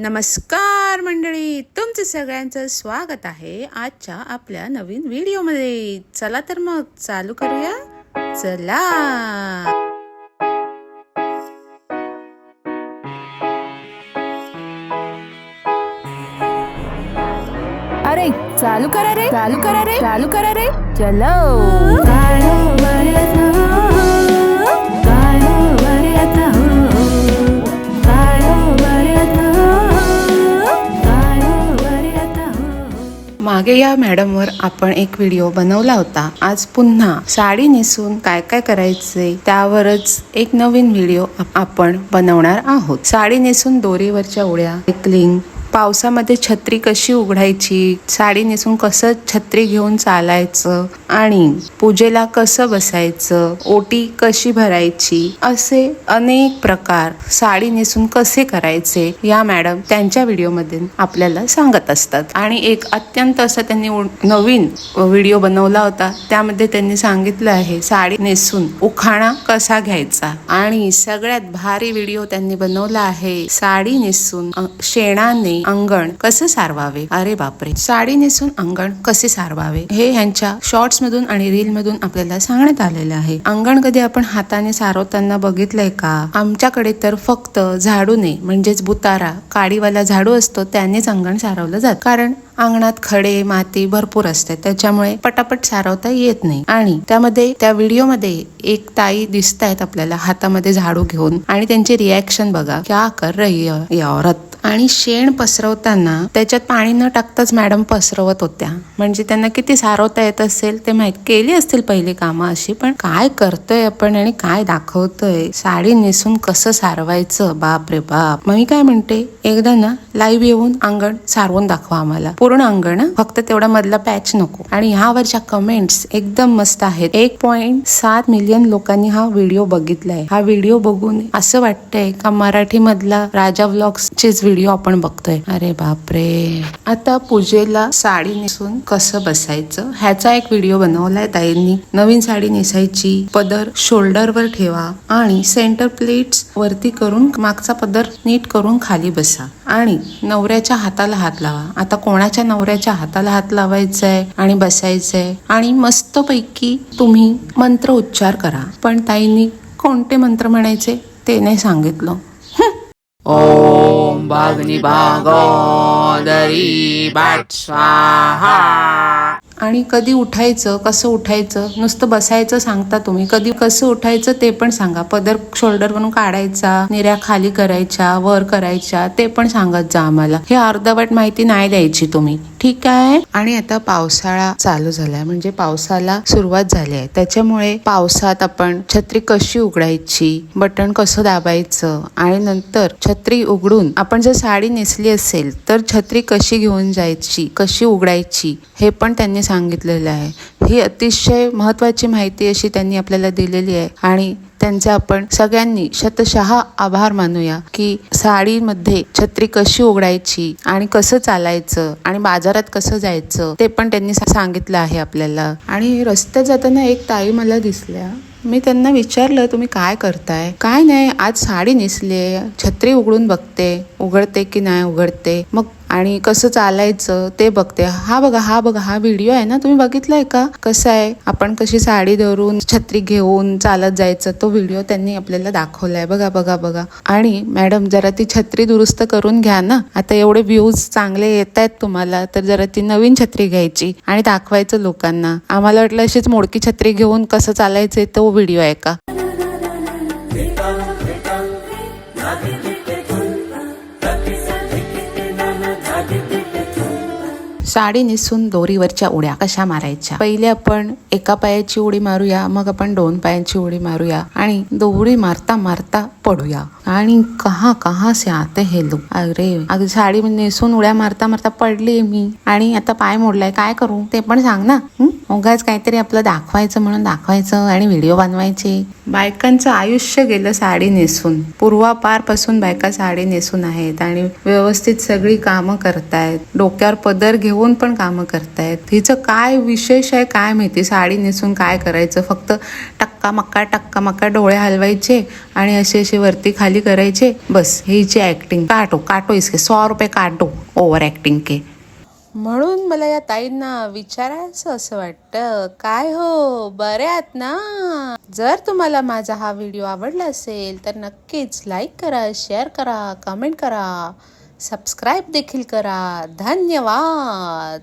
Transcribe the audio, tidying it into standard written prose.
नमस्कार मंडळी, तुमचं सगळ्यांचं स्वागत आहे आजच्या आपल्या नवीन व्हिडिओमध्ये. चला तर मग चालू करूया. चला. अरे चालू करा रे, चालू करा रे, चालू करा रे. चलो. मागे या मॅडमवर आपण एक व्हिडिओ बनवला होता. आज पुन्हा साडी नेसून काय काय करायचे त्यावरच एक नवीन व्हिडिओ आपण बनवणार आहोत. साडी नेसून दोरीवरच्या उड्या, सायकलिंग, पावसामध्ये छत्री कशी उघडायची, साडी नेसून कसं छत्री घेऊन चालायचं आणि पूजेला कसं बसायचं, ओटी कशी भरायची, असे अनेक प्रकार साडी नेसून कसे करायचे या मॅडम त्यांच्या व्हिडिओमध्ये आपल्याला सांगत असतात. आणि एक अत्यंत असं त्यांनी नवीन व्हिडिओ बनवला होता. त्यामध्ये त्यांनी सांगितलं आहे साडी नेसून उखाणा कसा घ्यायचा. आणि सगळ्यात भारी व्हिडिओ त्यांनी बनवला आहे साडी नेसून शेणाने अंगण कसं सारवावे. अरे बापरे, साडी नेसून अंगण कसे सारवावे हे ह्यांच्या शॉर्ट्स मधून आणि रील मधून आपल्याला सांगण्यात आलेलं आहे. अंगण कधी आपण हाताने सारवताना बघितलंय का? आमच्याकडे तर फक्त झाडूने, म्हणजेच बुतारा, काडीवाला झाडू असतो त्यानेच अंगण सारवलं जात. कारण अंगणात खडे माती भरपूर असते, त्याच्यामुळे पटापट सारवता येत नाही. आणि त्यामध्ये त्या व्हिडिओमध्ये एक ताई दिसतायत आपल्याला हातामध्ये झाडू घेऊन, आणि त्यांची रिॲक्शन बघा, क्या कर रही है ये औरत. आणि शेण पसरवताना त्याच्यात पाणी न टाकताच मॅडम पसरवत होत्या. म्हणजे त्यांना किती सारवता येत असेल ते माहित, केली असतील पहिली कामं अशी, पण काय करतोय आपण आणि काय दाखवतोय. साडी नेसून कसं सारवायचं, बाप रे बाप. मग मी काय म्हणते, एकदा ना लाईव्ह येऊन अंगण सारवून दाखवा आम्हाला, पूर्ण अंगण, फक्त तेवढा मधला पॅच नको. आणि ह्यावरच्या कमेंट्स एकदम मस्त आहेत. 1.7 मिलियन लोकांनी हा व्हिडिओ बघितलाय. हा व्हिडिओ बघून असं वाटतंय का मराठी मधला राजा व्लॉग्सचेच व्हिडिओ आपण बघतोय. अरे बापरे. आता पूजेला साडी नेसून कसं बसायचं ह्याचा एक व्हिडिओ बनवलाय ताईंनी. नवीन साडी नेसायची, पदर शोल्डरवर ठेवा आणि सेंटर प्लेट्स वरती करून मागचा पदर नीट करून खाली बसा आणि नवऱ्याच्या हाताला हात लावा. आता कोणाच्या नवऱ्याच्या हाताला हात लावायचाय आणि बसायचंय आणि मस्तपैकी तुम्ही मंत्र उच्चार करा. पण ताईंनी कोणते मंत्र म्हणायचे ते नाही सांगितलं. ओम भगनी भागोदरी भट स्वाहा. आणि कधी उठायचं, कसं उठायचं, नुसतं बसायचं सांगता तुम्ही, कधी कसं उठायचं ते पण सांगा. पदर शोल्डर वरून काढायचा, निऱ्या खाली करायच्या, वर करायच्या, ते पण सांगत जा आम्हाला. हे अर्धवट माहिती नाही द्यायची तुम्ही, ठीक आहे. आणि आता पावसाळा चालू झालाय, म्हणजे पावसाला सुरुवात झाली आहे. त्याच्यामुळे पावसात आपण छत्री कशी उघडायची, बटन कसं दाबायचं, आणि नंतर छत्री उघडून आपण जर साडी नेसली असेल तर छत्री कशी घेऊन जायची, कशी उघडायची, हे पण त्यांनी सांगितलेलं आहे. ही अतिशय महत्वाची माहिती अशी त्यांनी आपल्याला दिलेली आहे. आणि त्यांचा आपण सगळ्यांनी शतशः आभार मानूया की साडीमध्ये छत्री कशी उघडायची आणि कसं चालायचं आणि बाजारात कसं जायचं ते पण त्यांनी सांगितलं आहे आपल्याला. आणि रस्त्यात जाताना एक ताई मला दिसल्या. मी त्यांना विचारलं, तुम्ही काय करताय? काय नाही, आज साडी नेसलीये, छत्री उघडून बघते, उघडते की नाही उघडते, मग आणि कसं चालायचं ते बघते. हा बघा हा व्हिडिओ आहे ना, तुम्ही बघितलाय का? कसं आहे, आपण कशी साडी धरून छत्री घेऊन चालत जायचं, तो व्हिडिओ त्यांनी आपल्याला दाखवलाय. बघा. आणि मॅडम जरा ती छत्री दुरुस्त करून घ्या ना. आता एवढे व्ह्यूज चांगले येत आहेत तुम्हाला, तर जरा ती नवीन छत्री घ्यायची आणि दाखवायचं लोकांना. आम्हाला वाटलं अशीच मोडकी छत्री घेऊन कसं चालायचं तो व्हिडिओ आहे का? साडी नेसून दोरीवरच्या उड्या कशा मारायच्या. पहिले आपण एका पायाची उडी मारूया, मग आपण 2 पायांची उडी मारूया आणि दोरी मारता मारता पडूया. आणि कहाँ से आते हे लोक. अरे साडी नेसून उड्या मारता मारता पडली मी आणि आता पाय मोडलाय, काय करू ते पण सांग ना. उगाच काहीतरी आपलं दाखवायचं म्हणून दाखवायचं आणि व्हिडिओ बनवायचे. बायकांचं आयुष्य गेलं साडी नेसून. पूर्वापार पासून बायका साडी नेसून आहेत आणि व्यवस्थित सगळी कामं करतायत. डोक्यावर पदर घेऊन ठेवून पण कामं करतायत. तिचं काय विशेष आहे काय माहिती, साडी नेसून काय करायचं, फक्त टक्का मक्का डोळे हलवायचे आणि असे वरती खाली करायचे, बस. हिची ऍक्टिंग. काटो इसके 100 रुपये काटो ओव्हर ऍक्टिंग के. म्हणून मला या ताईंना विचारायचं असं वाटतं, काय हो बरे आहात ना? जर तुम्हाला माझा हा व्हिडिओ आवडला असेल तर नक्कीच लाईक करा, शेअर करा, कमेंट करा, सबस्क्राईब देखील करा. धन्यवाद.